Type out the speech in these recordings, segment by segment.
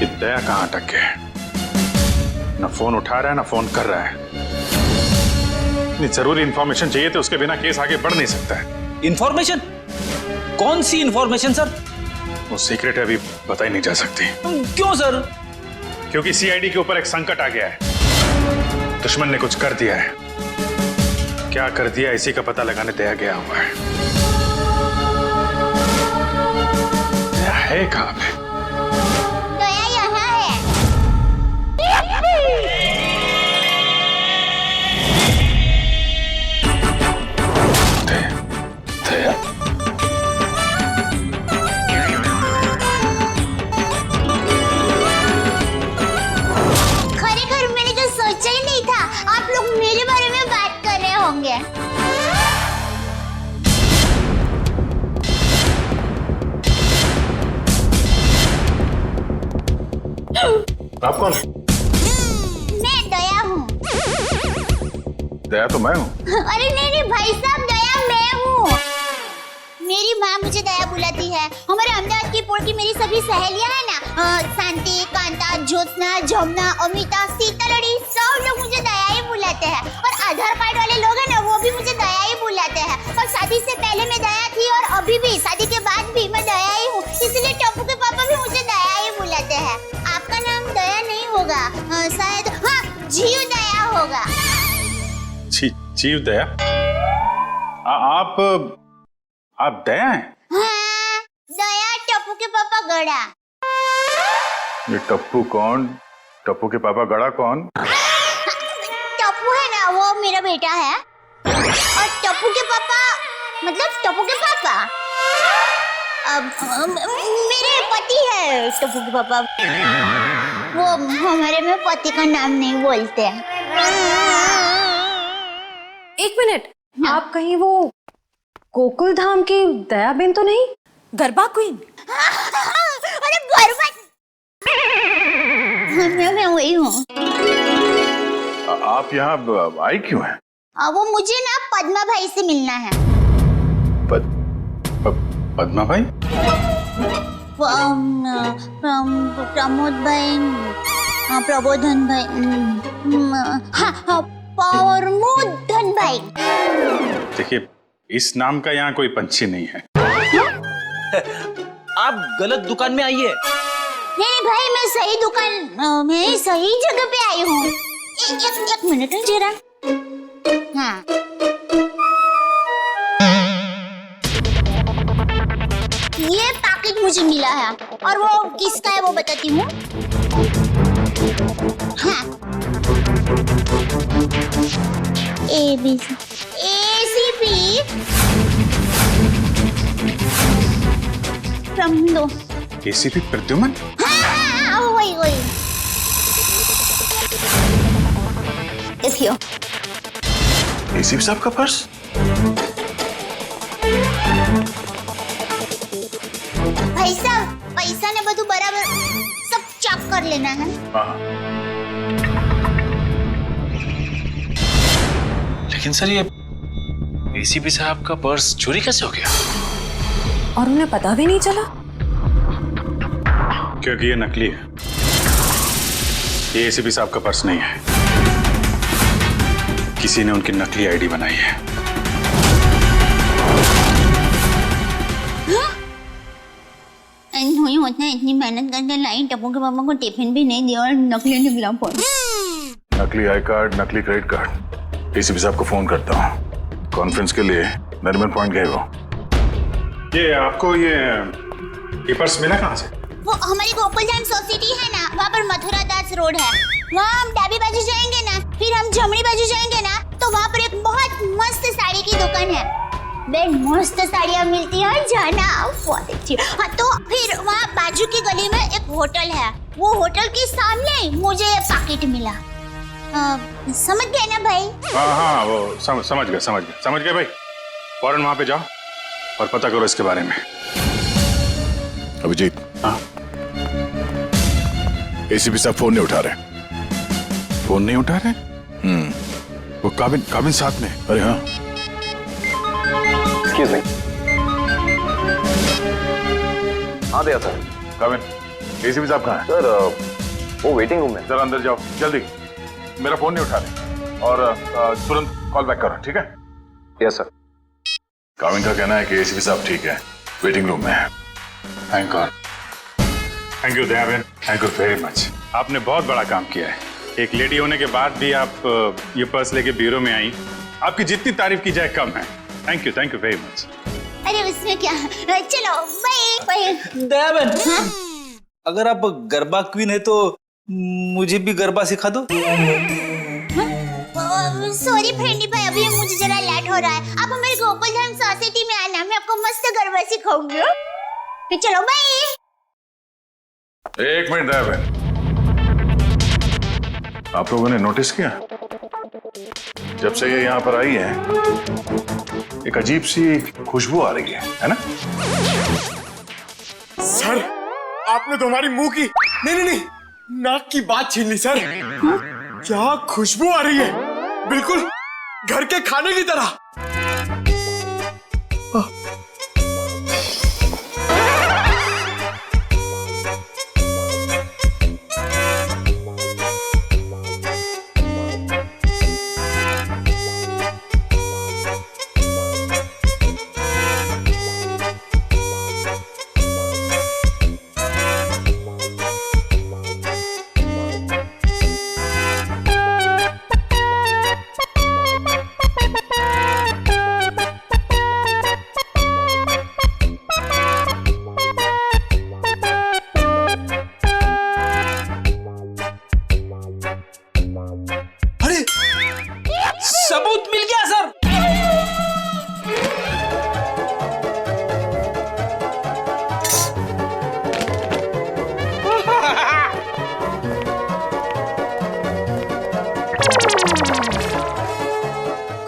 कि दया कहाँ अटक गया है। ना फोन उठा रहा है ना फोन कर रहा है। इतनी जरूरी इंफॉर्मेशन चाहिए तो उसके बिना केस आगे बढ़ नहीं सकता है। इंफॉर्मेशन? कौन सी इंफॉर्मेशन सर? वो सीक्रेट अभी बताई नहीं जा सकती। क्यों सर? क्योंकि सीआईडी के ऊपर एक संकट आ गया है। दुश्मन ने कुछ कर दिया है। क्या कर दिया इसी का पता लगाने दया गया हुआ है। दया है कहाँ पे? दया यहाँ है। दया? खरेखर मैंने तो सोचा ही नहीं था आप लोग मेरे बारे में बात कर रहे होंगे। आप कौन? मैं दया हूँ। दया तो मैं हूँ। अरे नहीं भाई साहब, दया मैं हूँ। मेरी माँ मुझे दया बुलाती है। हमारे अहमदाबाद की पोर की मेरी सभी सहेलियां हैं ना, शांति, कांता, ज्योत्सना, जमुना, अमिता, सीतालड़ी, सब लोग मुझे दया ही बुलाते हैं। और आधार कार्ड वाले लोग हैं ना, वो भी मुझे दया ही बुलाते हैं। और शादी से पहले मैं दया थी और अभी भी, शादी के बाद भी मैं दया ही हूँ। इसलिए टप्पू के पापा भी मुझे दया ही बुलाते हैं। आपका नाम दया नहीं होगा, शायद हाँ जीव दया होगा। जीव दया? आप दया हैं? हाँ, दया टप्पू के पापा गड़ा। ये टप्पू कौन? टप्पू के पापा गड़ा कौन? टप्पू है ना, वो मेरा बेटा है। और टप्पू के पापा मतलब टप्पू के पापा मेरे पति है। टप्पू के पापा वो हमारे में पति का नाम नहीं बोलते। एक मिनट, आप कहीं वो गोकुल धाम की दयाबेन तो नहीं? गरबा क्वीन? अरे गरबा मैं वही हूँ। आप यहाँ आई क्यों हैं? वो मुझे ना पद्मा भाई से मिलना है। पद्मा भाई? प्रमोद भाई, प्रबोधन भाई, हाँ प्रमोदन भाई। देखिए, इस नाम का यहाँ कोई पंछी नहीं है। आप गलत दुकान में आई है। नहीं भाई, मैं सही दुकान, मैं सही जगह पे आई हूँ। एक मिनट जरा। हाँ, ये पैकेट मुझे मिला है और वो किसका है वो बताती हूँ। हाँ, ACP प्रमदो। ACP प्रद्युमन? हाँ, वही। देखियो। ACP साहब का पर्स? भाई साहब, पैसा ने બધું बराबर सब चेक कर लेना है। लेकिन सर, ये ACP साहब का पर्स चोरी कैसे हो गया? और उन्हें पता भी नहीं चला? क्योंकि ये नकली है। ये ACP साहब का पर्स नहीं है। किसी ने उनकी नकली आईडी बनाई है। नहीं होता है, इतनी मेहनत करके लाई, टप्पू के पापा को टिफिन भी नहीं दिया और नकली निकला फोन। नकली आई कार्ड, नकली क्रेडिट कार्ड। ACP साहब को फोन करता हूँ। कॉन्फ्रेंस के लिए नरीमन पॉइंट गए वो। ये आपको ये पर्स मिला कहाँ से? वो हमारी गोकुल धाम सोसाइटी है ना, वहाँ पर मथुरा दास रोड है। वहाँ हम डाबी बाजू जाएंगे ना, फिर हम जमनी बाजू जाएंगे ना, तो वहाँ पर एक बहुत मस्त साड़ी की दुकान है। बेन मस्त साड़ियाँ मिलती है, जाना बहुत अच्छी। हाँ, तो फिर वहाँ बाजू की गली में एक होटल है। वो होटल के सामने मुझे पैकेट मिला। समझ गए ना भाई? हाँ, वो समझ गए भाई। फौरन वहाँ पे जाओ और पता करो इसके बारे में। अभिजीत, हाँ? ACP साहब फोन नहीं उठा रहे। फोन नहीं उठा रहे? वो काबिन साथ में। अरे हाँ, एक्सक्यूज मी। हाँ दया सर। काबिन, एसीपी साहब कहाँ हैं? सर वो वेटिंग रूम में। जरा अंदर जाओ जल्दी, मेरा फोन नहीं उठा रहे और तुरंत कॉल बैक करो, ठीक है? Yes sir. काविन का कहना है कि एसीपी साहब ठीक है, वेटिंग रूम में है। Thank God. थैंक यू दया बहन, थैंक यू वेरी मच। आपने बहुत बड़ा काम किया है। एक लेडी होने के बाद भी आप ये पर्स लेके ब्यूरो में आई, आपकी जितनी तारीफ की जाए कम है। Thank you very much. अरे उसमें क्या, चलो बाय। दया बहन, अगर आप गरबा क्वीन है तो मुझे भी गरबा सिखा दो। सॉरी फ्रेंडी भाई, अभी मुझे जरा लेट हो रहा है। आप हमारे गोकुलधाम सोसाइटी में आना, मैं आपको मस्त गरबा सिखाऊंगी। तो चलो बाय। एक मिनट दया बहन, आप लोगों ने नोटिस किया जब से ये यहाँ पर आई है एक अजीब सी खुशबू आ रही है ना? सर आपने तो हमारी मुंह की नहीं नाक की बात छीन ली सर। क्या खुशबू आ रही है, बिल्कुल घर के खाने की तरह। सबूत मिल गया सर।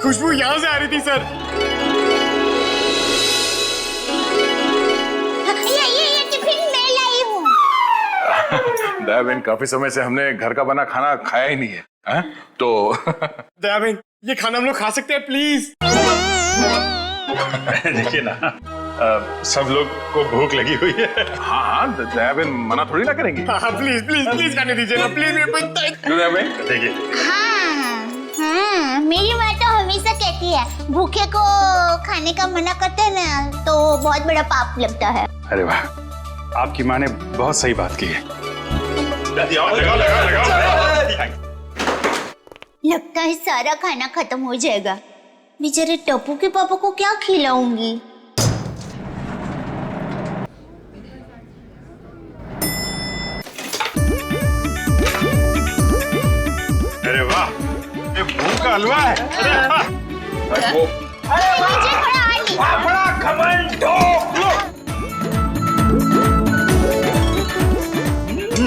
खुशबू यहाँ से आ रही थी सर। ये टिफिन मैं लाई हूँ। दया बहन, काफी समय से हमने घर का बना खाना खाया ही नहीं है, है? तो दया बहन ये खाना हम लोग खा सकते हैं प्लीज? देखिए ना, सब लोग को भूख लगी हुई है। हाँ हाँ, दया बहन मना थोड़ी ना करेंगी। हाँ प्लीज प्लीज प्लीज खाने दीजिए ना प्लीज। दया बहन देखिए, हाँ, मेरी माँ तो हमेशा कहती है भूखे को खाने का मना करते हैं ना तो बहुत बड़ा पाप लगता है। अरे वाह, आपकी माँ ने बहुत सही बात की है। लगता है सारा खाना खत्म हो जाएगा। बेचारे टप्पू के पापा को क्या खिलाऊंगी? अरे वाह, ये भूख का हलवा है।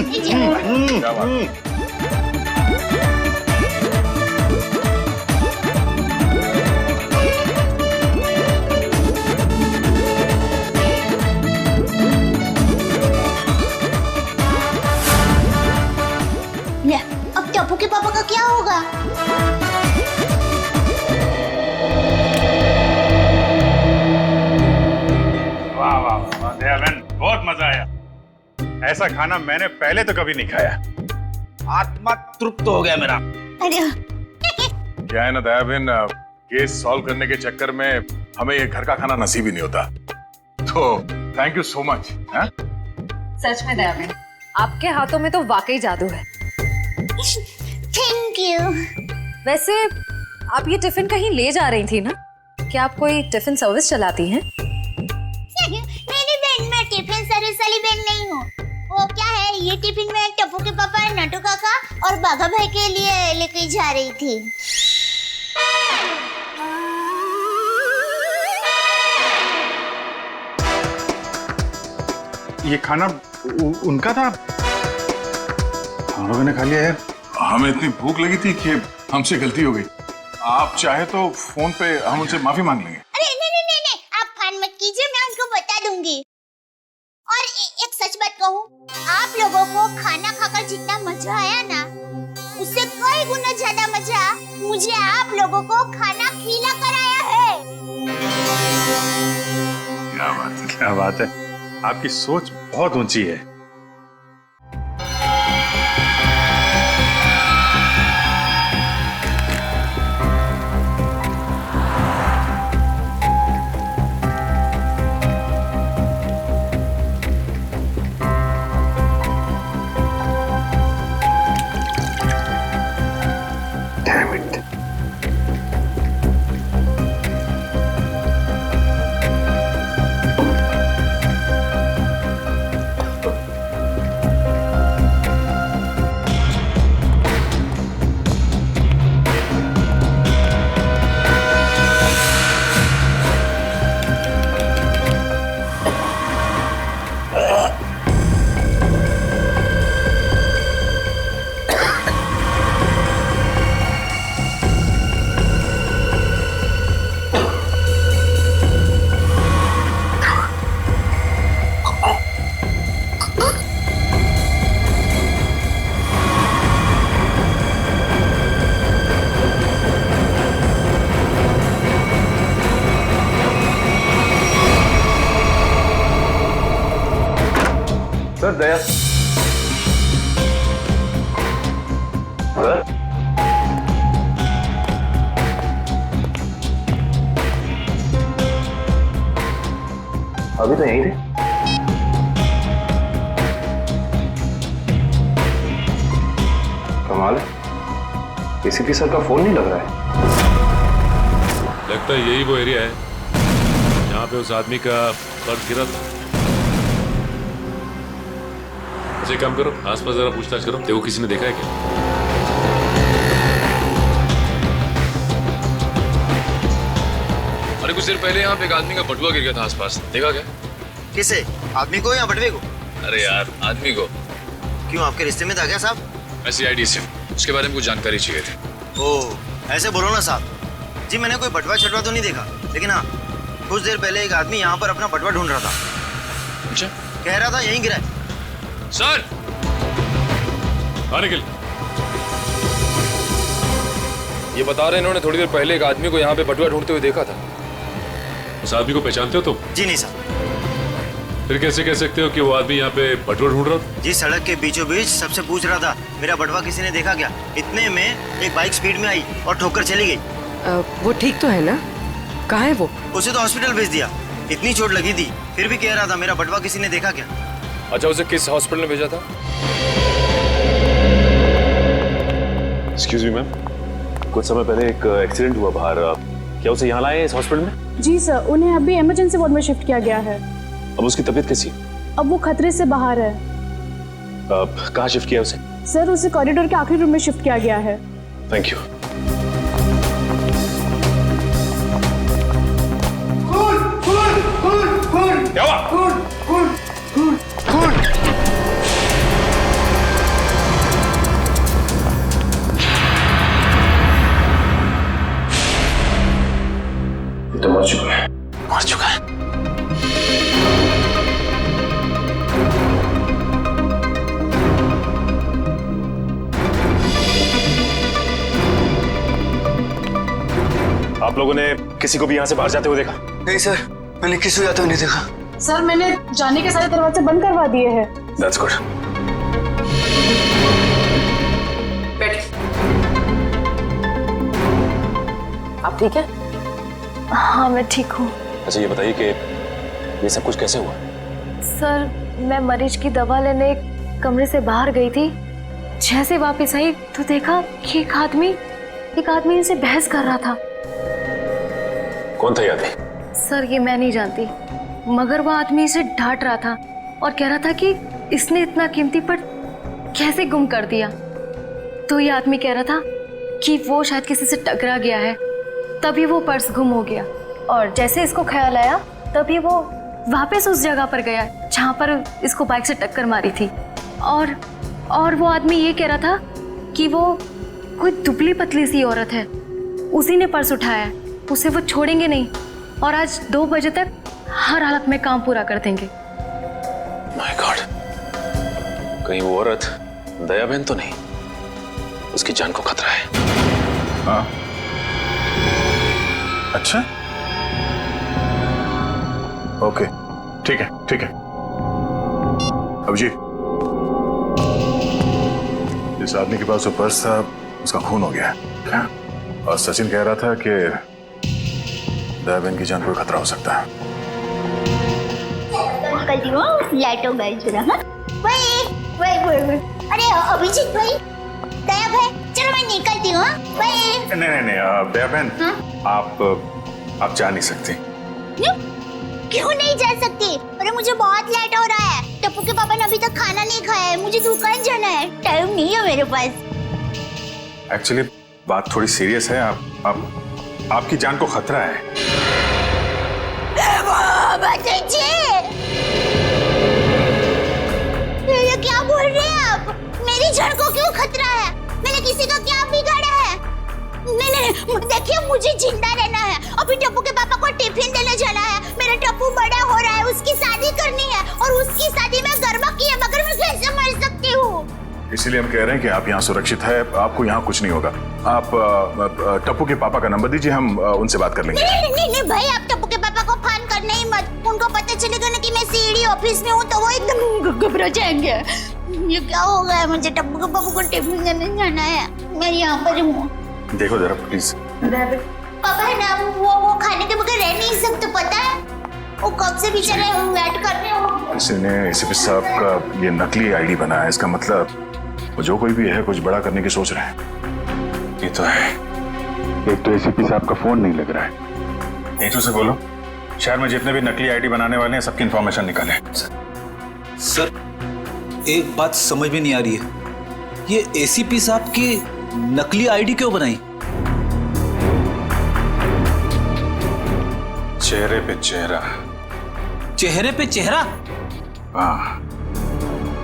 मुझे थोड़ा और क्या बात? ले, अब टप्पू के पापा का क्या होगा? वाह वाह वाह, दया बहन बहुत मजा आया। ऐसा खाना मैंने पहले तो कभी नहीं खाया। आत्मा तृप्त हो गया मेरा। अरे क्या है ना दया बहन, केस सॉल्व करने के चक्कर में हमें ये घर का खाना नसीब ही नहीं होता। तो थैंक यू सो मच। सच में दया बहन, आपके हाथों में तो वाकई जादू है। Thank you. वैसे आप ये टिफिन कहीं ले जा रही थी ना? क्या आप कोई टिफिन सर्विस चलाती हैं? मेरी बहन, मैं टिफिन सर्विस वाली बहन नहीं हूँ। वो क्या है, ये टिफिन मैं टप्पू के पापा, नटू काका और बाघा भाई के लिए लेके जा रही थी। ये खाना उनका था, हम लोगों ने खा लिया है। हमें इतनी भूख लगी थी कि हमसे गलती हो गई। आप चाहे तो फोन पे हम उनसे माफी मांग लेंगे। अरे नहीं, आप फान मत कीजिए, मैं उनको बता दूंगी। और एक सच बात कहूँ, आप लोगों को खाना खाकर जितना मजा आया ना, उससे कई गुना ज्यादा मजा मुझे आप लोगों को खाना खिला कर आया है। क्या बात है, क्या बात है। आपकी सोच बहुत ऊंची है। सर दया सर अभी तो यहीं थे। कमाल है, एसीपी सर का फोन नहीं लग रहा है। लगता है यही वो एरिया है जहाँ पे उस आदमी का पर्स गिरा था। अच्छा एक काम करो, आसपास जरा पूछताछ करो, देखो किसी ने देखा है क्या। अरे कुछ देर पहले यहाँ पे एक आदमी का बटुआ गिर गया था आसपास, देखा क्या? किसे? आदमी को या बटवे को? अरे यार आदमी को। क्यों, आपके रिश्ते में था क्या साहब? मैं CID से हूँ, उसके बारे में कुछ जानकारी चाहिए थी। ओह ऐसे बोलो ना साहब जी, मैंने कोई बटवा छटवा तो नहीं देखा, लेकिन हाँ कुछ देर पहले एक आदमी यहाँ पर अपना बटवा ढूंढ रहा था। अच्छा, कह रहा था यहीं गिरा है। सर निकल। ये बता रहे इन्होंने थोड़ी देर पहले एक आदमी को यहाँ पे बटुआ ढूंढते हुए देखा था। उस आदमी को पहचानते हो तुम? जी नहीं साहब। फिर कैसे कह सकते हो कि वो आदमी यहाँ पे बटुआ ढूंढ रहा था? जी सड़क के बीचों बीच सबसे पूछ रहा था मेरा बटवा किसी ने देखा क्या। इतने में एक बाइक स्पीड में आई और ठोकर चली गई। वो ठीक तो है ना? कहाँ है वो? उसे तो हॉस्पिटल भेज दिया, इतनी चोट लगी थी, फिर भी कह रहा था मेरा बटवा किसी ने देखा क्या। अच्छा, उसे किस हॉस्पिटल में भेजा था? एक्सक्यूज मी मैम, कुछ समय पहले एक एक्सीडेंट हुआ बाहर, क्या उसे यहाँ लाए इस हॉस्पिटल में? जी सर, उन्हें अभी इमरजेंसी वार्ड में शिफ्ट किया गया है। अब उसकी तबीयत कैसी? अब वो खतरे से बाहर है। कहाँ शिफ्ट किया उसे? सर उसे कॉरिडोर के आखिरी रूम में शिफ्ट किया गया है। Thank you. क्या हुआ? ये तो मर चुका है। मर चुका है। आप लोगों ने किसी को भी यहाँ से बाहर जाते हुए देखा? नहीं सर, मैंने किसी को जाते हुए नहीं देखा। सर मैंने जाने के सारे दरवाजे बंद करवा दिए हैं। That's good. आप ठीक है? हाँ मैं ठीक हूँ। अच्छा ये बताइए कि ये सब कुछ कैसे हुआ? सर मैं मरीज की दवा लेने कमरे से बाहर गई थी, जैसे वापस आई तो देखा कि एक आदमी इनसे बहस कर रहा था। कौन था ये आदमी? सर ये मैं नहीं जानती, मगर वो आदमी इसे डांट रहा था और कह रहा था कि इसने इतना कीमती पर्स कैसे गुम कर दिया। तो ये आदमी कह रहा था कि वो शायद किसी से टकरा गया है, तभी वो पर्स गुम हो गया। और जैसे इसको ख्याल आया तभी वो वापस उस जगह पर गया जहाँ पर इसको बाइक से टक्कर मारी थी। और वो आदमी ये कह रहा था कि वो कोई दुबली पतली सी औरत है, उसी ने पर्स उठाया है, उसे वो छोड़ेंगे नहीं और आज 2 बजे तक हर हालत में काम पूरा कर देंगे। माय गॉड, कहीं वो औरत दया बहन तो नहीं? उसकी जान को खतरा है। हाँ अच्छा, ओके ठीक है। अभिजीत, जिस आदमी के पास वो पर्स था उसका खून हो गया क्या? और सचिन कह रहा था कि दया बहन की जान को खतरा हो सकता है। निकलती हूँ, लाइटों गई जरा। हाँ वही। अरे अभिजीत भाई, दया भाई, चलो मैं निकलती हूँ। नहीं दया बहन, आप जा नहीं सकती। क्यों नहीं जा सकती? अरे मुझे बहुत लेट हो रहा है, टप्पू के पापा ने अभी तक खाना नहीं खाया है, मुझे दुकान जाना है, टाइम नहीं है मेरे पास। एक्चुअली बात थोड़ी सीरियस है, आपकी जान को खतरा है। ये क्या बोल रहे हैं आप? मेरी जान को क्यों खतरा है? मैंने किसी का क्या बिगाड़ा है? नहीं, देखिए मुझे जिंदा रहना है। अभी टप्पू के पापा को टिफिन देने जाना है, मेरा टप्पू बड़ा हो रहा है, उसकी शादी करनी है और उसकी शादी में गरबा की है, मगर मैं कैसे मर सकती हूँ? इसलिए हम कह रहे हैं कि आप यहाँ सुरक्षित है, आपको यहाँ कुछ नहीं होगा। आप टप्पू के पापा का नंबर दीजिए, हम उनसे बात कर लेंगे। नहीं भाई, आप टप्पू के पापा को फोन करने ही मत, उनको पता चलेगा ना कि मैं सीडी ऑफिस में हूँ तो वो एकदम घबरा जाएंगे। ये क्या हो गया, मुझे टप्पू के पापा को टिफिन देने जाना है, मैं यहाँ पर हूँ। देखो जरा प्लीज। पापा है ना, वो खाने के बगैर रह नहीं सकते, पता है? वो कब से बेचारे वेट कर रहे हो। किसी ने एसीपी साहब का ये नकली आईडी बनाया है, इसका मतलब वो जो कोई भी है कुछ बड़ा करने की सोच रहे हैं। ये तो है, एक तो एसीपी साहब का फोन नहीं लग रहा है। नेटू से बोलो शहर में जितने भी नकली आईडी बनाने वाले हैं सबकी इंफॉर्मेशन निकाले। सर एक बात समझ में नहीं आ रही है, ये एसीपी साहब की नकली आईडी क्यों बनाई? चेहरे पे चेहरा। चेहरे पे चेहरा? हाँ,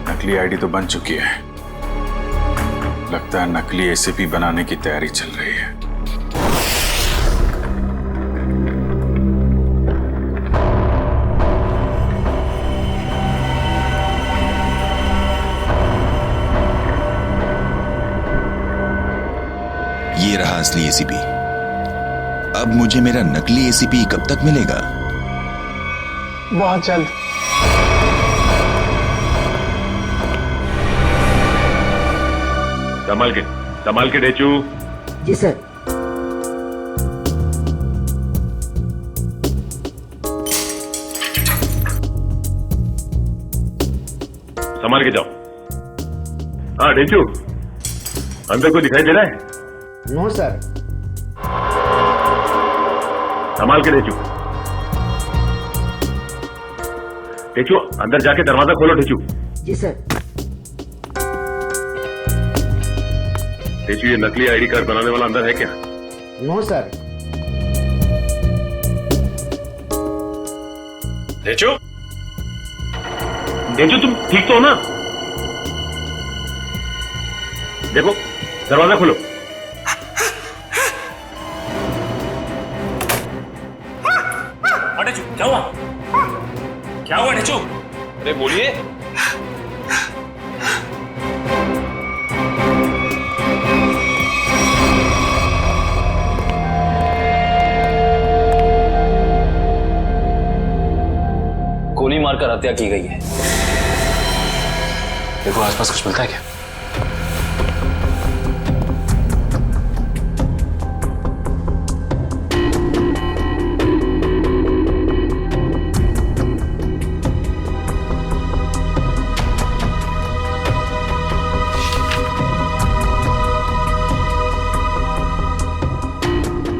नकली आईडी तो बन चुकी है, लगता है नकली एसीपी बनाने की तैयारी चल रही है। ये रहा असली एसीपी। अब मुझे मेरा नकली एसीपी कब तक मिलेगा? बहुत जल्द। संभाल के डेचू। जी सर। संभाल के जाओ। हाँ डेचू, अंदर कोई दिखाई दे रहा है? No sir. संभाल के डेचू। डेचू अंदर जाके दरवाजा खोलो डेचू। जी सर। डेचू ये नकली आईडी कार्ड बनाने वाला अंदर है क्या? No sir. डेचू, डेचू तुम ठीक तो हो ना? देखो दरवाजा खोलो। क्या हुआ? क्या हुआ डेचू? अरे बोलिए। गोली मारकर हत्या की गई है। देखो आसपास कुछ मिलता है क्या?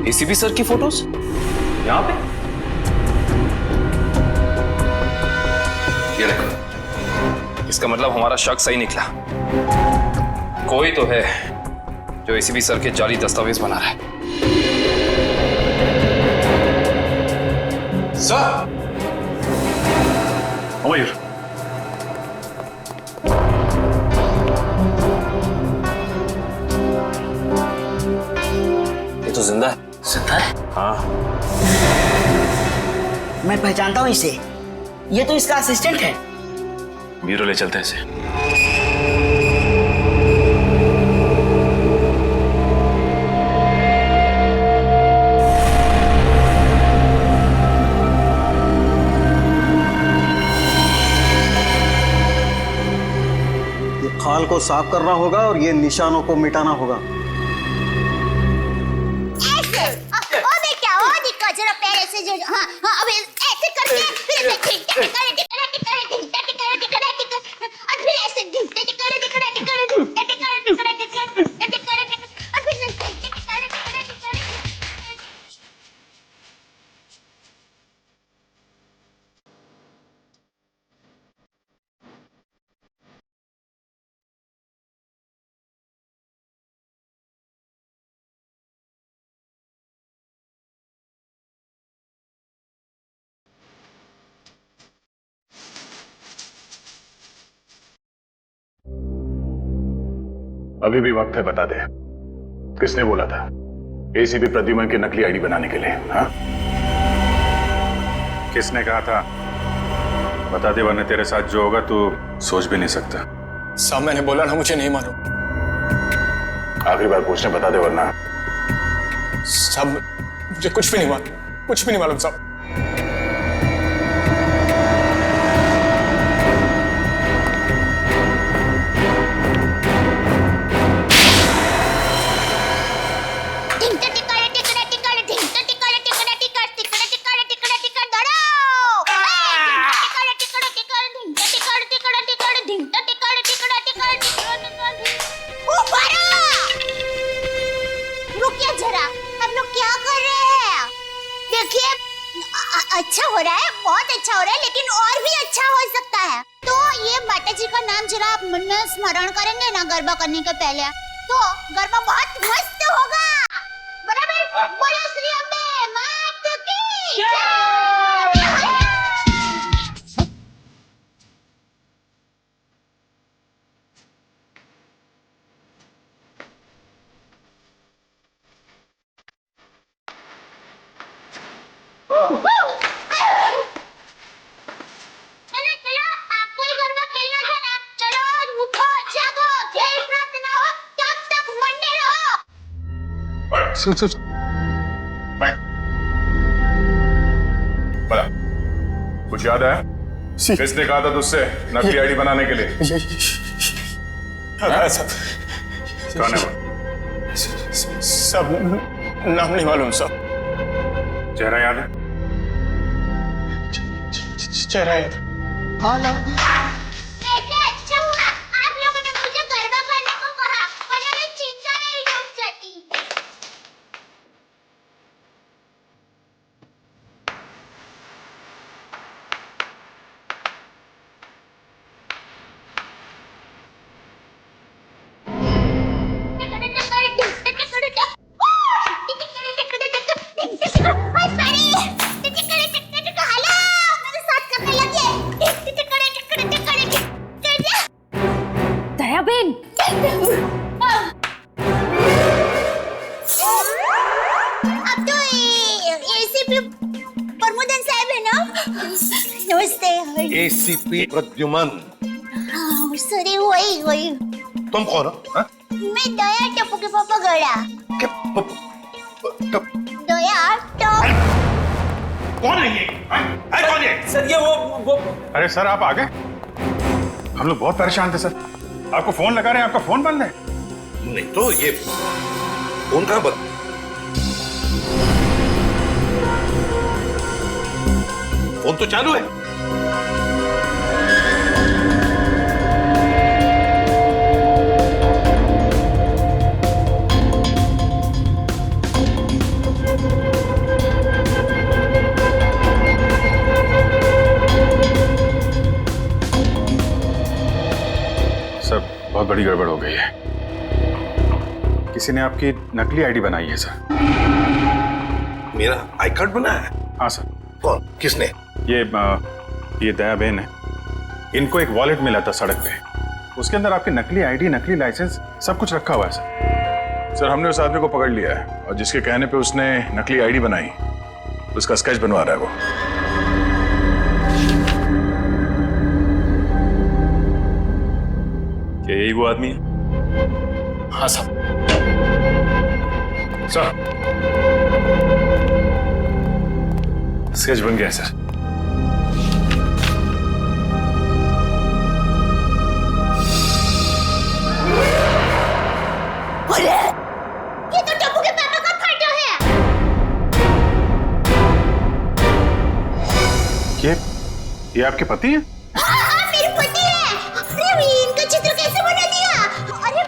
एसीपी सर की फोटोज यहाँ पे? ये देखो, इसका मतलब हमारा शक सही निकला। कोई तो है जो एसीपी सर के जाली दस्तावेज बना रहा है। सर, मयूर, ये तो जिंदा है। जिंदा है? हाँ। मैं पहचानता हूँ इसे, ये तो इसका असिस्टेंट है। ब्यूरो ले चलते हैं इसे। ये खाल को साफ करना होगा और ये निशानों को मिटाना होगा। जरा पैर ऐसे जो हाँ हाँ अब ऐसे करके फिर ऐसे और फिर ऐसे अभी भी वक्त है, बता दे किसने बोला था एसीपी प्रद्युमन की नकली आईडी बनाने के लिए? हाँ, किसने कहा था? बता दे वरना तेरे साथ जो होगा तू सोच भी नहीं सकता। साहब मैंने बोला ना, मुझे नहीं मालूम। आखिरी बार पूछने, बता दे वरना। साहब मुझे कुछ भी नहीं मालूम, कुछ भी नहीं मालूम साहब। अच्छा हो रहा है, बहुत अच्छा हो रहा है, लेकिन और भी अच्छा हो सकता है। तो ये माता जी का नाम जरा आप मन में स्मरण करेंगे ना गरबा करने के पहले, तो गरबा बहुत मस्त होगा। बराबर? बोलो श्री अम्बे मात की जय। सुन बड़ा कुछ याद है? किसने कहा था तुझसे नकली आईडी बनाने के लिए? कौन है वो? सब नाम नहीं मालूम सब। चेहरा याद है? चेहरा याद है। अच्छा हुआ आप लोगों ने मुझे गरबा करने को कहा, वरना मैं चिंता नहीं डूब जाती। दयाबेन, अब तो एसीपी प्रमोदन साहब है ना? नमस्ते। एसीपी प्रद्युमन। सॉरी, वही तुम कौन हो? मैं दया टप्पू के पापा गड़ा। दया टप। कौन है ये? कौन है? सर ये वो अरे सर आप आ गए? हम लोग बहुत परेशान थे सर, आपको फोन लगा रहे हैं, आपका फोन बंद है। नहीं तो ये फोन कहाँ बंद? फोन तो चालू है। बहुत बड़ी गड़बड़ हो गई है। किसी ने आपकी नकली आईडी बनाई है सर। मेरा आई कार्ड बनाया है? हाँ सर। कौन? किसने? ये दया बहन है। इनको एक वॉलेट मिला था सड़क पे, उसके अंदर आपकी नकली आईडी, नकली लाइसेंस सब कुछ रखा हुआ है सर। सर हमने उस आदमी को पकड़ लिया है और जिसके कहने पे उसने नकली आईडी बनाई उसका स्केच बनवा रहा है वो। क्या यही वो आदमी है? हाँ साहब। सर स्केच बन गया है सर। ये तो टप्पू के पापा का फोटो है। ये आपके पति हैं? हाँ, मेरे पति हैं। अरे इनका चित्र कैसे बना दिया? अरे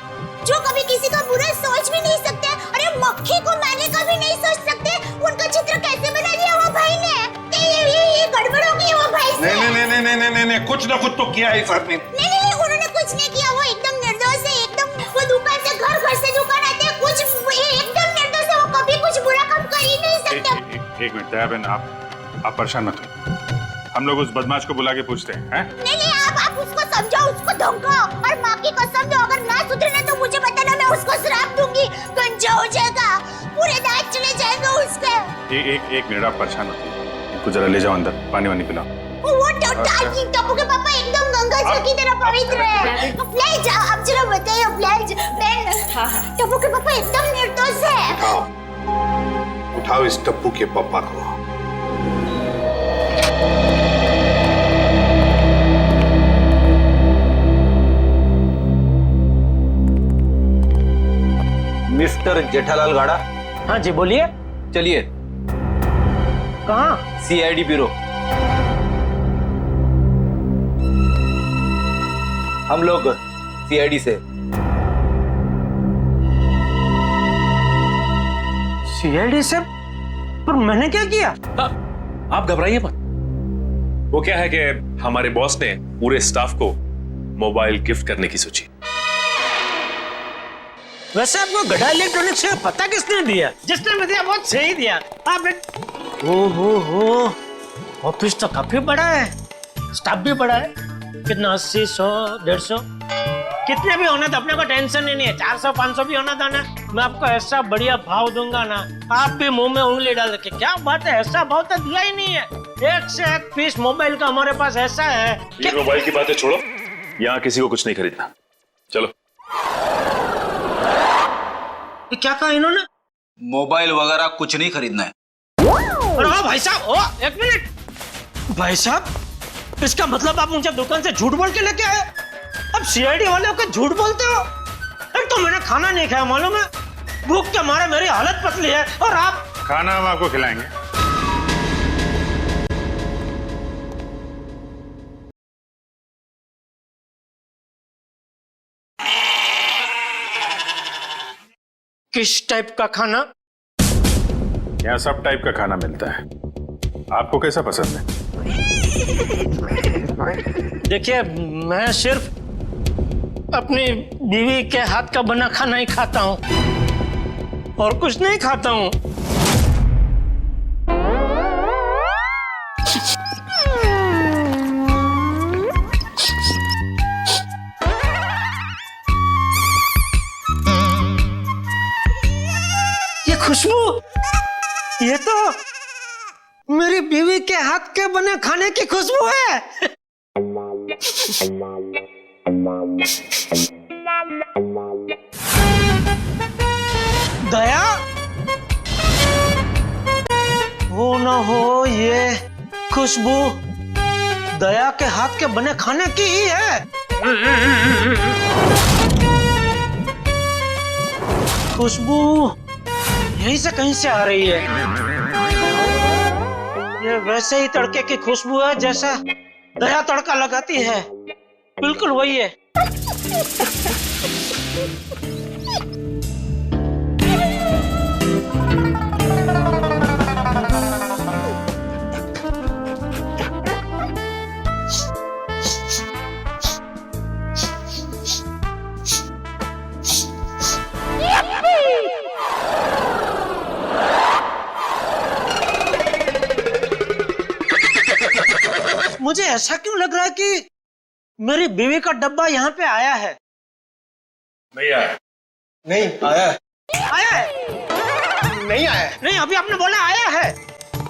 जो कभी किसी का बुरा सोच भी नहीं सकते, अरे मक्खी को मारने का भी नहीं सोच सकते, उनका चित्र कैसे बना दिया वो भाई ने? ये गड़बड़ हो गई वो भाई से। नहीं, कुछ ना कुछ तो किया है इस आदमी ने। नहीं, उन्होंने कुछ नहीं किया। वो एकदम निर्दोष है, एकदम। वो दुकान से घर से दुकान आते हैं, कुछ एकदम निर्दोष है। वो कभी कुछ बुरा काम कर ही नहीं सकते। एक मिनट दया बहन, आप परेशान मत हो, हम लोग उस बदमाश को बुला के पूछते हैं। नहीं, आप उसको समझाओ, उसको धमकाओ और माँ की कसम दो, अगर ना सुधरे तो मुझे बताना, मैं उसको श्राप दूंगी, गंजा हो जाएगा, पूरे दांत चले जाएंगे उसके। एक मिनट आप परेशान मत हो, इनको जरा ले जाओ अंदर, पानी वानी पिलाओ। वो टप्पू के पापा एकदम गंगा जी की तरह पवित्र है। ले जाओ, आप जरा बताइए बहन। टप्पू के पापा एकदम निर्दोष है। उठाओ इस टप्पू के पापा को। मिस्टर जेठालाल गाड़ा। हाँ जी बोलिए। चलिए। कहाँ? CID bureau. हम लोग सीआईडी से। सीआईडी से? पर मैंने क्या किया? आप घबराइए मत। वो क्या है कि हमारे बॉस ने पूरे स्टाफ को मोबाइल गिफ्ट करने की सोची। वैसे आपको गढ़ा इलेक्ट्रॉनिक्स से पता किसने दिया? जिसने दिया बहुत सही दिया। आप हो ऑफिस तो काफी बड़ा है, स्टाफ भी बड़ा है। कितना 80, 100, 150 कितने भी होना तो अपने को टेंशन ही नहीं है। 400, 500 भी होना था ना, मैं आपको ऐसा बढ़िया भाव दूंगा ना, आप भी मुंह में उंगली डाल के क्या बात है, ऐसा भाव तो दिया ही नहीं है। एक से एक पीस मोबाइल का हमारे पास ऐसा है। ये मोबाइल की बातें छोड़ो, यहाँ किसी को कुछ नहीं खरीदना। चलो। क्या कहा इन्होंने? मोबाइल वगैरह कुछ नहीं खरीदना है। अरे भाई साहब, एक मिनट भाई साहब, इसका मतलब आप मुझे दुकान से झूठ बोल के लेके आए? अब सीआईडी वाले को झूठ बोलते हो? एक तो मैंने खाना नहीं खाया, मालूम है, भूख के मारे मेरी हालत पतली है, और आप खाना हम आपको खिलाएंगे। किस टाइप का खाना? यहाँ सब टाइप का खाना मिलता है, आपको कैसा पसंद है? देखिए, मैं सिर्फ अपनी बीवी के हाथ का बना खाना ही खाता हूँ और कुछ नहीं खाता हूँ। ये खुशबू, ये तो मेरी बीवी के हाथ के बने खाने की खुशबू है। दया, हो ना हो ये खुशबू दया के हाथ के बने खाने की ही है। खुशबू यहीं से कहीं से आ रही है। ये वैसे ही तड़के की खुशबू है जैसा दया तड़का लगाती है, बिल्कुल वही है। मुझे ऐसा क्यों लग रहा है कि मेरी बीवी का डब्बा यहाँ पे आया है? नहीं आया। नहीं आया है। आया है? नहीं आया है। नहीं, अभी आपने बोला आया है।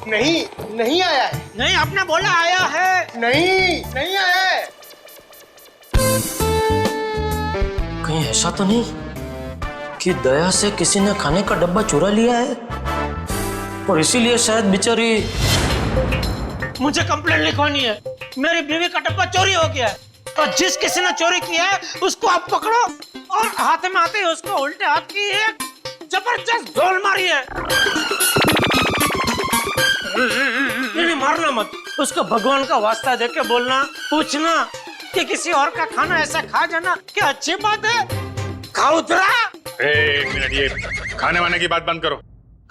नहीं आया है। नहीं, आपने बोला आया है। नहीं आया है। कहीं ऐसा तो नहीं कि दया से किसी ने खाने का डब्बा चुरा लिया है और इसीलिए शायद बेचारी मुझे कंप्लेंट लिखवानी है। मेरी बीवी का डब्बा चोरी हो गया है और जिस किसी ने चोरी किया है उसको आप पकड़ो और हाथ में आते ही उसको उल्टे हाथ की एक जबरदस्त ढोल मारी है। नहीं, मारना मत, उसको भगवान का वास्ता देके बोलना, पूछना कि किसी और का खाना ऐसा खा जाना क्या अच्छी बात है? खाओ उतरा। एक मिनट, ये खाने वाने की बात बंद करो,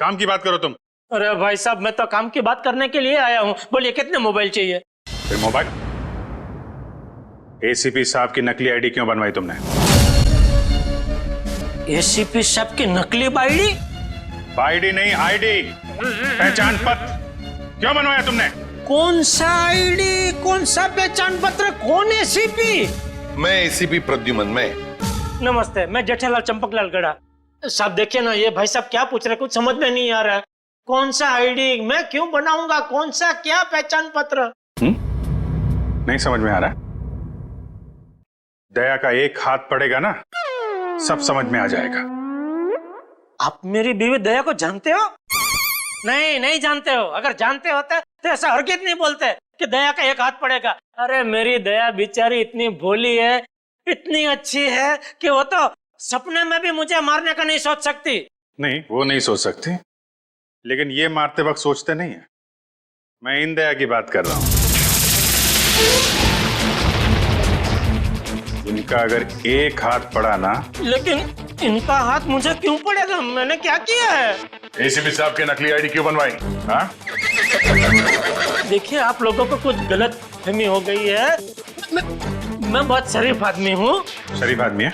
काम की बात करो तुम। अरे भाई साहब, मैं तो काम की बात करने के लिए आया हूँ। बोलिए, कितने मोबाइल चाहिए? फिर मोबाइल? एसीपी साहब की नकली आईडी क्यों बनवाई तुमने? एसीपी साहब की नकली आईडी? आईडी नहीं, आईडी, पहचान पत्र क्यों बनवाया तुमने? कौन सा आईडी, कौन सा पहचान पत्र, कौन एसीपी? मैं एसीपी प्रद्युमन। मैं नमस्ते, मैं जेठालाल चंपकलाल गढ़ा। साहब देखिए ना, ये भाई साहब क्या पूछ रहे, कुछ समझ में नहीं आ रहा है। कौन सा आईडी मैं क्यों बनाऊंगा, कौन सा क्या पहचान पत्र? नहीं समझ में आ रहा? दया का एक हाथ पड़ेगा ना, सब समझ में आ जाएगा। आप मेरी बीवी दया को जानते हो? नहीं जानते हो। अगर जानते होते तो ऐसा हरगिज़ नहीं बोलते कि दया का एक हाथ पड़ेगा। अरे मेरी दया बेचारी इतनी भोली है, इतनी अच्छी है कि वो तो सपने में भी मुझे मारने का नहीं सोच सकती। नहीं, वो नहीं सोच सकती, लेकिन ये मारते वक्त सोचते नहीं है। मैं इन दया की बात कर रहा हूं। इनका अगर एक हाथ पड़ा ना। लेकिन इनका हाथ मुझे क्यों पड़ेगा? मैंने क्या किया है? एसीपी साहब के नकली आईडी क्यों बनवाई? हाँ? देखिए, आप लोगों को कुछ गलत फहमी हो गई है। मैं बहुत शरीफ आदमी हूँ। शरीफ आदमी है?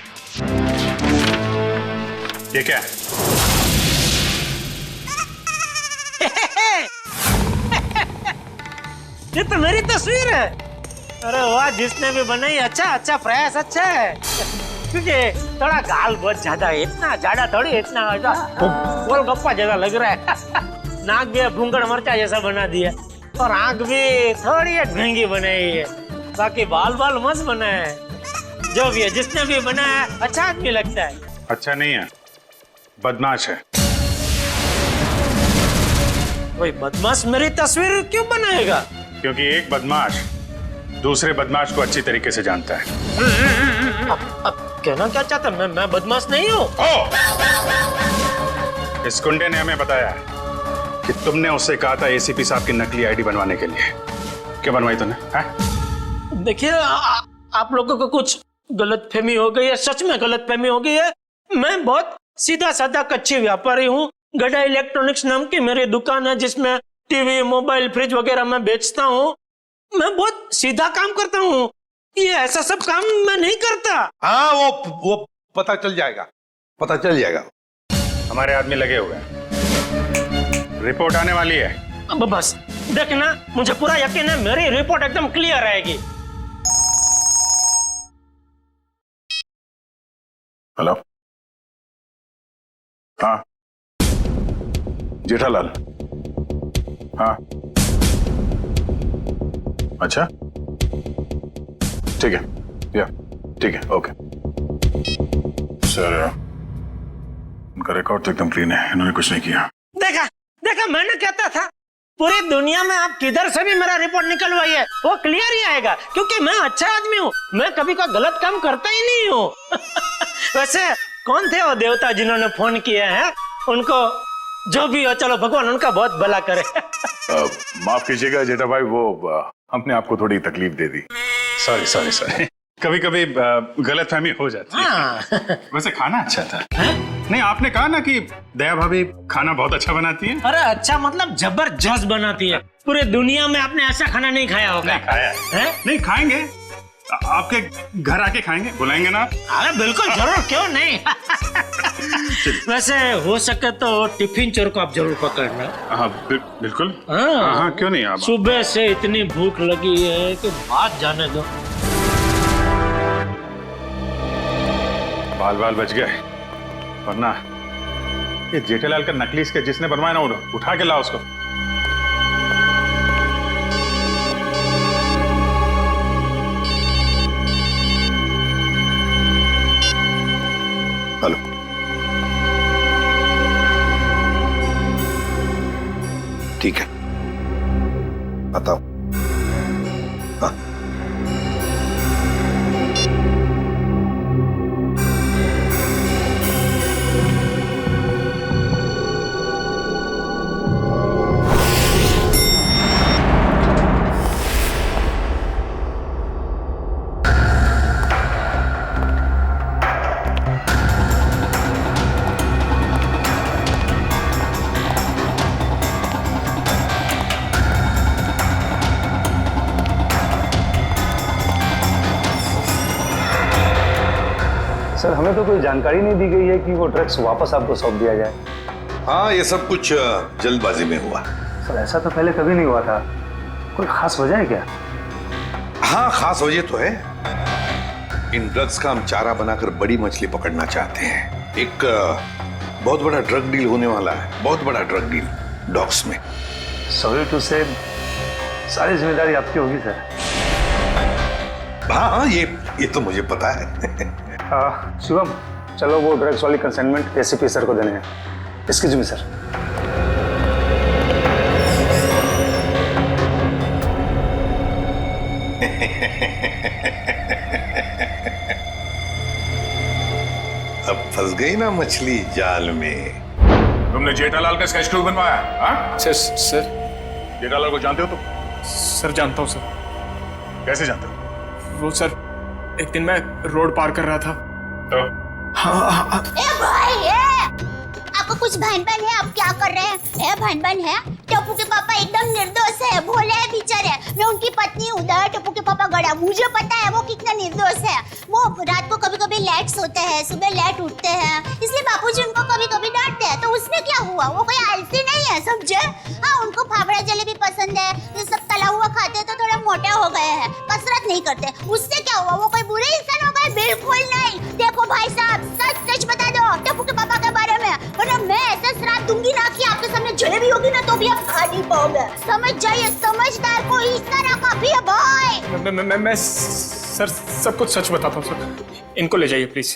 ये क्या है? ये तो मेरी तस्वीर है। अरे वाह, जिसने भी बनाई अच्छा प्रयास अच्छा है। क्योंकि थोड़ा गाल बहुत ज्यादा है, इतना ज्यादा थोड़ी, इतना गोलगप्पा जैसा लग रहा है। नाक भी भूंगड़ मरचा जैसा बना दिया और आंख भी थोड़ी ढंगी बनाई है। बाकी बाल मस्त बना है। जो भी है, जिसने भी बनाया अच्छा आदमी लगता है। अच्छा नहीं है, बदमाश है। कोई बदमाश मेरी तस्वीर क्यों बनाएगा? क्योंकि एक बदमाश दूसरे बदमाश को अच्छी तरीके से जानता है। अब कहना क्या चाहता? मैं बदमाश नहीं हूँ। इस गुंडे ने हमें बताया कि तुमने उससे कहा था एसीपी साहब की नकली आईडी बनवाने के लिए। क्यों बनवाई तूने? देखिए, आप लोगों को कुछ गलतफहमी हो गई है, सच में गलतफहमी हो गई है। मैं बहुत सीधा साधा कच्ची व्यापारी हूँ। गड़ा इलेक्ट्रॉनिक्स नाम की मेरी दुकान है, जिसमें टीवी, मोबाइल, फ्रिज वगैरह मैं बेचता हूँ। मैं बहुत सीधा काम करता हूँ। ये ऐसा सब काम मैं नहीं करता। हाँ, वो पता चल जाएगा, पता चल जाएगा। हमारे आदमी लगे हुए हैं, रिपोर्ट आने वाली है। अब बस देखना, मुझे पूरा यकीन है मेरी रिपोर्ट एकदम क्लियर आएगी। हेलो, हाँ जेठालाल, हाँ अच्छा ठीक है, या ठीक है, ओके सर। उनका रिकॉर्ड तो एकदम क्लीन है, इन्होंने कुछ नहीं किया। देखा, मैंने कहता था पूरी दुनिया में आप किधर से भी मेरा रिपोर्ट निकलवाइए, वो क्लियर ही आएगा। क्योंकि मैं अच्छा आदमी हूँ, मैं कभी कोई गलत काम करता ही नहीं हूँ। वैसे कौन थे वो देवता जिन्होंने फोन किया है? उनको जो भी हो, चलो भगवान उनका बहुत भला करे। माफ कीजिएगा जेठा भाई, वो हमने आपको थोड़ी तकलीफ दे दी। सॉरी। कभी कभी गलतफहमी हो जाती है। वैसे खाना अच्छा था। नहीं, आपने कहा ना कि दया भाभी खाना बहुत अच्छा बनाती है। अरे अच्छा मतलब जबरदस्त बनाती है। पूरी दुनिया में आपने ऐसा खाना नहीं खाया होगा। नहीं खाया है? नहीं खाएंगे, आपके घर आके खाएंगे, बुलाएंगे ना? अरे बिल्कुल जरूर, क्यों नहीं। वैसे हो सके तो टिफिन चोर को आप जरूर पकड़ना। हाँ बिल्कुल। हाँ क्यों नहीं। आप सुबह से इतनी भूख लगी है कि बात जाने दो। बाल बच गए, वरना ये जेठालाल का नकली इसके जिसने बनवाया ना, उठा के लाओ उसको। हेलो, ठीक है, बताओ। हाँ सर, हमें तो कोई जानकारी नहीं दी गई है कि वो ड्रग्स वापस आपको सौंप दिया जाए। हाँ, ये सब कुछ जल्दबाजी में हुआ। सर, ऐसा तो पहले कभी नहीं हुआ था। कोई खास वजह है क्या? हाँ, खास वजह तो है। इन ड्रग्स का हम चारा बनाकर बड़ी मछली पकड़ना चाहते हैं। एक बहुत बड़ा ड्रग डील होने वाला है, बहुत बड़ा ड्रग डील डॉग्स में। सॉरी टू से, सारी जिम्मेदारी आपकी होगी सर। हाँ, ये तो मुझे पता है। शिवम, चलो वो ड्रग्स वाली कंसाइनमेंट एसीपी सर को देने हैं। Excuse me sir. अब फंस गई ना मछली जाल में। तुमने जेठालाल का स्केच टू बनवाया? हाँ सर जेठालाल को जानते हो तुम? सर जानता हूँ सर। कैसे जानते हो? वो सर, एक दिन मैं रोड पार कर रहा था तो? ए भाई, आपको कुछ भान-भान है? आप क्या कर रहे हैं? है भान-भान है? टप्पू के पापा एकदम निर्दोष है, भोले है बेचारे। मैं उनकी पत्नी हूँ, टप्पू के पापा गड़ा। मुझे पता है वो कितना निर्दोष है। वो रात को कभी-कभी लेट सोते हैं, सुबह लेट उठते हैं, इसलिए बापूजी उनको कभी-कभी डांटते हैं। तो उसमें क्या हुआ? वो कोई आलसी नहीं है, समझे? हाँ, उनको फाफड़ा जलेबी पसंद है, ये सब तला हुआ खाते हैं तो थोड़ा मोटे हो गए हैं, कसरत नहीं करते। उससे क्या हुआ? वो कोई बुरे इंसान हो गए? बिल्कुल नहीं। देखो भाई साहब, सच सच बता दो टप्पू के पापा के बारे में, वरना मैं ऐसा श्राप दूंगी ना कि आपके सामने जलेबी होगी ना तो भी आप खा नहीं पाओगे। समझ जाइए, समझदार को इस तरह काफी है भाई। मैं सर सब कुछ सच बताता हूँ सर। इनको ले जाइए प्लीज।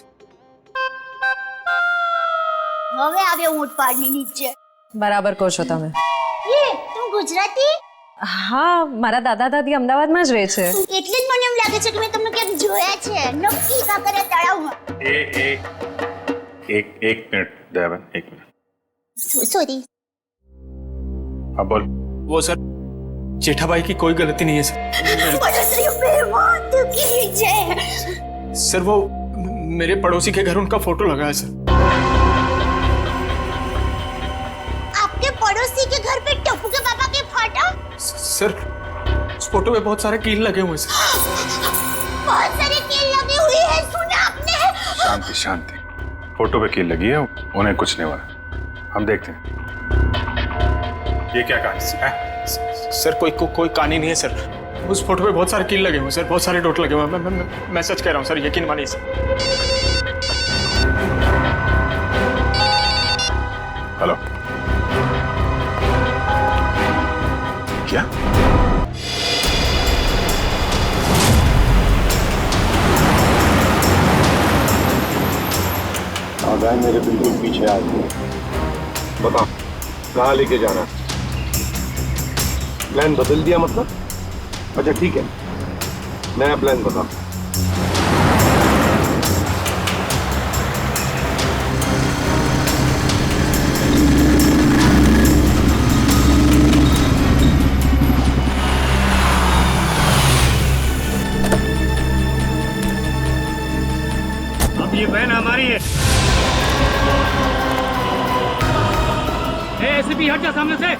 હવે આવ્યો ઊંટ પાડની નીચે। બરાબર કહો છો તમે। ये तुम गुजराती? હા, મારા દાદા દાદી અમદાવાદમાં જ રહે છે। એટલે જ મને એમ લાગે છે કે મેં તમને ક્યાંક જોયા છે। નક્કી કાકરે તળાવમાં। एक मिनट दयाबेन, एक मिनट। सॉरी। हाँ बोल। वो सर जेठाबाई की कोई गलती नहीं है सर। पड़ोसी बेईमान तू कीजिए। सर वो मेरे पड़ोसी के घर उनका फोटो लगा है सर। आपके पड़ोसी के घर पे टप्पू के पापा के फोटो? सर उस फोटो में बहुत सारे कील लगे हुए सर। बहुत सारे कील लगी हुई है, सुना आपने? शांति शांति, फोटो पे कील लगी है, उन्हें कुछ नहीं हुआ। हम देखते हैं ये क्या कहानी है। सर कोई कहानी नहीं है सर। उस फोटो पे बहुत सारे कील लगे हुए सर, बहुत सारे डॉट लगे हुए। मैं सच कह रहा हूँ सर, यकीन मानिए सर। हेलो, क्या? गाय मेरे बिल्कुल पीछे आ गई। बताओ कहाँ लेके जाना? प्लान बदल दिया मतलब? अच्छा ठीक है, नया प्लान बताओ। अब ये बहन हमारी है। एसीपी हट जा सामने से।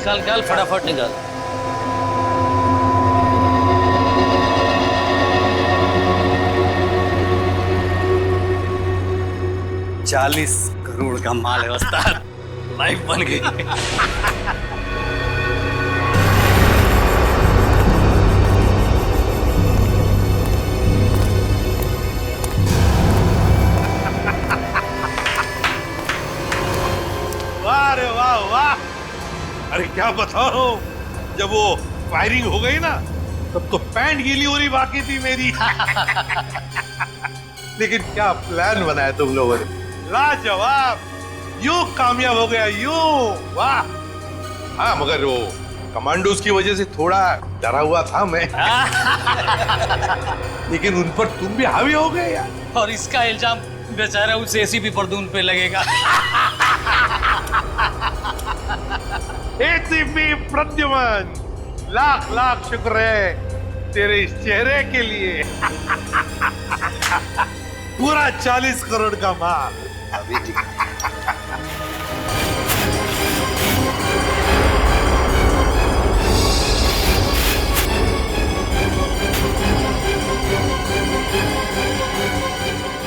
निकाल फटाफट निकाल। $40 करोड़ का माल है उस्ताद, लाइफ बन गई। वाह रे वाह वाह, अरे क्या बताओ, जब वो फायरिंग हो गई ना तब तो पैंट गीली हो रही बाकी थी मेरी। लेकिन क्या प्लान बनाया तुम लोगों ने, लाजवाब, यूं कामयाब हो गया यूं, वाह। हाँ मगर वो कमांडोज की वजह से थोड़ा डरा हुआ था मैं। लेकिन उन पर तुम भी हावी हो गए यार। और इसका इल्जाम बेचारा उस एसीपी परदून पे लगेगा। एसीपी प्रद्युमन, लाख लाख शुक्र है तेरे इस चेहरे के लिए। पूरा 40 करोड़ का माल।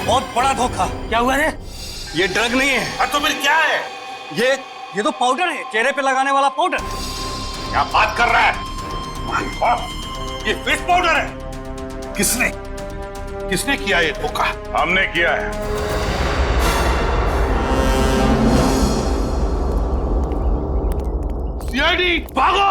बहुत बड़ा धोखा। क्या हुआ रे? ये ड्रग नहीं है। तो फिर क्या है? ये तो पाउडर है, चेहरे पे लगाने वाला पाउडर। क्या बात कर रहा है? ये फेस पाउडर है। किसने किया ये धोखा? हमने किया है। सीआईडी भागो!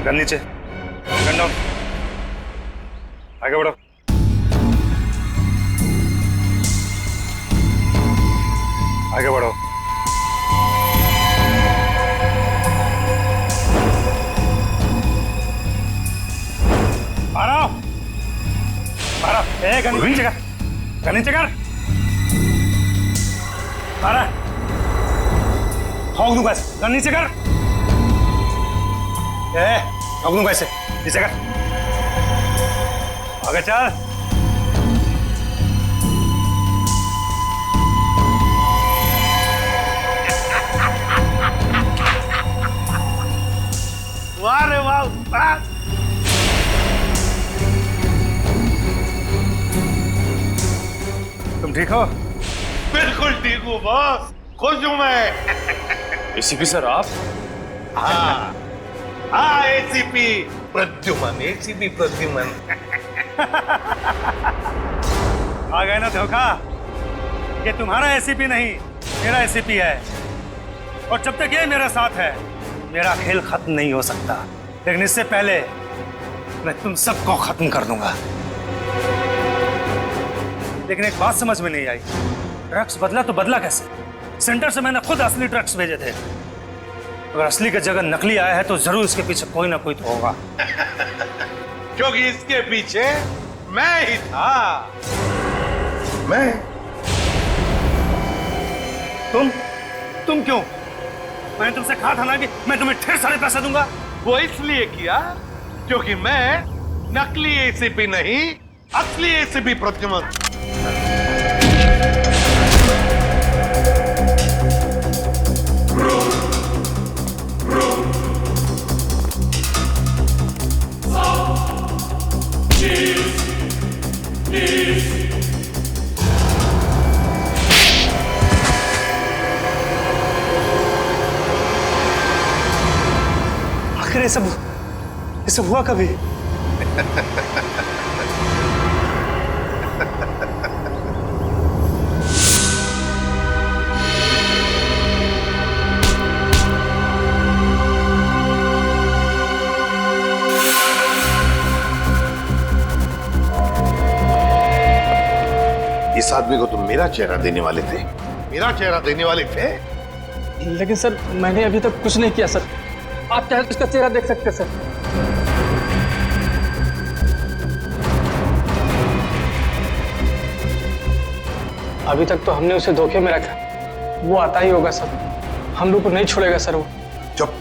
गन नीचे, गन डाउन, आगे बढ़ो। आगे बढ़ो। मारो, मारो, गन नीचे कर, गन नीचे कर, मारा, ठोक दूंगा ऐसे, गन नीचे कर, ठोक दूंगा ऐसे, नीचे कर, आगे चल। वाह रे वाह उस्ताद, तुम ठीक हो? बिल्कुल ठीक हूँ बॉस, खुश हूँ मैं। एसीपी सर आप? हाँ हाँ, एसीपी प्रद्युमन, एसीपी प्रद्युमन। आ गए ना धोखा? ये तुम्हारा एसीपी नहीं, मेरा एसीपी है, और जब तक ये मेरे साथ है मेरा खेल खत्म नहीं हो सकता। लेकिन इससे पहले मैं तुम सबको खत्म कर दूंगा। लेकिन एक बात समझ में नहीं आई, ड्रग्स बदला तो बदला कैसे? सेंटर से मैंने खुद असली ड्रग्स भेजे थे। अगर असली की जगह नकली आया है तो जरूर इसके पीछे कोई ना कोई तो होगा। क्योंकि इसके पीछे मैं ही था। मैं? तुम क्यों? मैंने तुमसे कहा था ना कि मैं तुम्हें ढेर सारे पैसे दूंगा। वो इसलिए किया क्योंकि मैं नकली एसीपी नहीं, असली एसीपी प्रद्युमन। आखिर ये सब हुआ कभी? इस आदमी को तुम मेरा चेहरा देने वाले थे, मेरा चेहरा देने वाले थे। लेकिन सर मैंने अभी तक कुछ नहीं किया सर। आप चाहे तो इसका चेहरा देख सकते हैं सर। अभी तक तो हमने उसे धोखे में रखा, वो आता ही होगा सर। हम लोग को नहीं छोड़ेगा सर वो। चुप।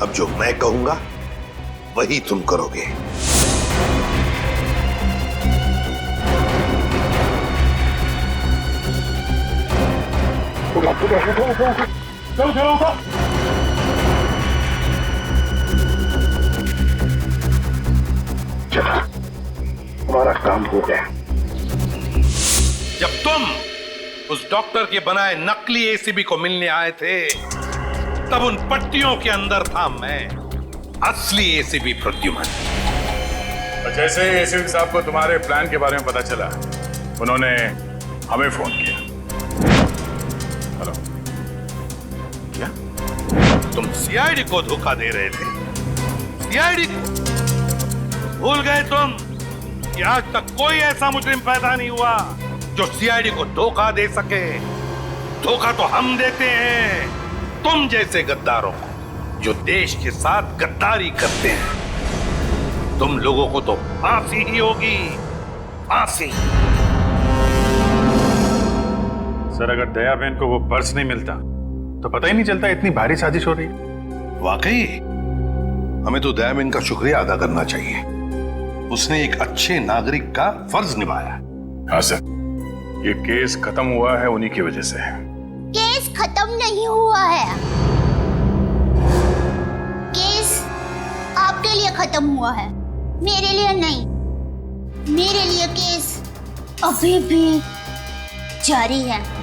अब जो मैं कहूंगा वही तुम करोगे। चला, हमारा काम हो गया। जब तुम उस डॉक्टर के बनाए नकली एसीबी को मिलने आए थे, तब उन पट्टियों के अंदर था मैं, असली एसीबी प्रद्युमन। जैसे ही एसीपी साहब को तुम्हारे प्लान के बारे में पता चला, उन्होंने हमें फोन किया। हेलो, क्या तुम सीआईडी को धोखा दे रहे थे? सीआईडी को भूल गए तुम कि आज तक कोई ऐसा मुजरिम पैदा नहीं हुआ जो सीआईडी को धोखा दे सके। धोखा तो हम देते हैं तुम जैसे गद्दारों को, जो देश के साथ गद्दारी करते हैं। तुम लोगों को तो फांसी ही होगी, फांसी। सर, अगर दया बहन को वो पर्स नहीं मिलता तो पता ही नहीं चलता इतनी भारी साजिश हो रही है। वाकई हमें तो दया बहन का शुक्रिया अदा करना चाहिए। उसने एक अच्छे नागरिक का फर्ज निभाया। हाँ सर, ये केस खत्म हुआ है उन्हीं की वजह से। केस खत्म नहीं हुआ है, केस आपके लिए खत्म हुआ है, मेरे लिए नहीं। मेरे लिए केस अभी भी जारी है।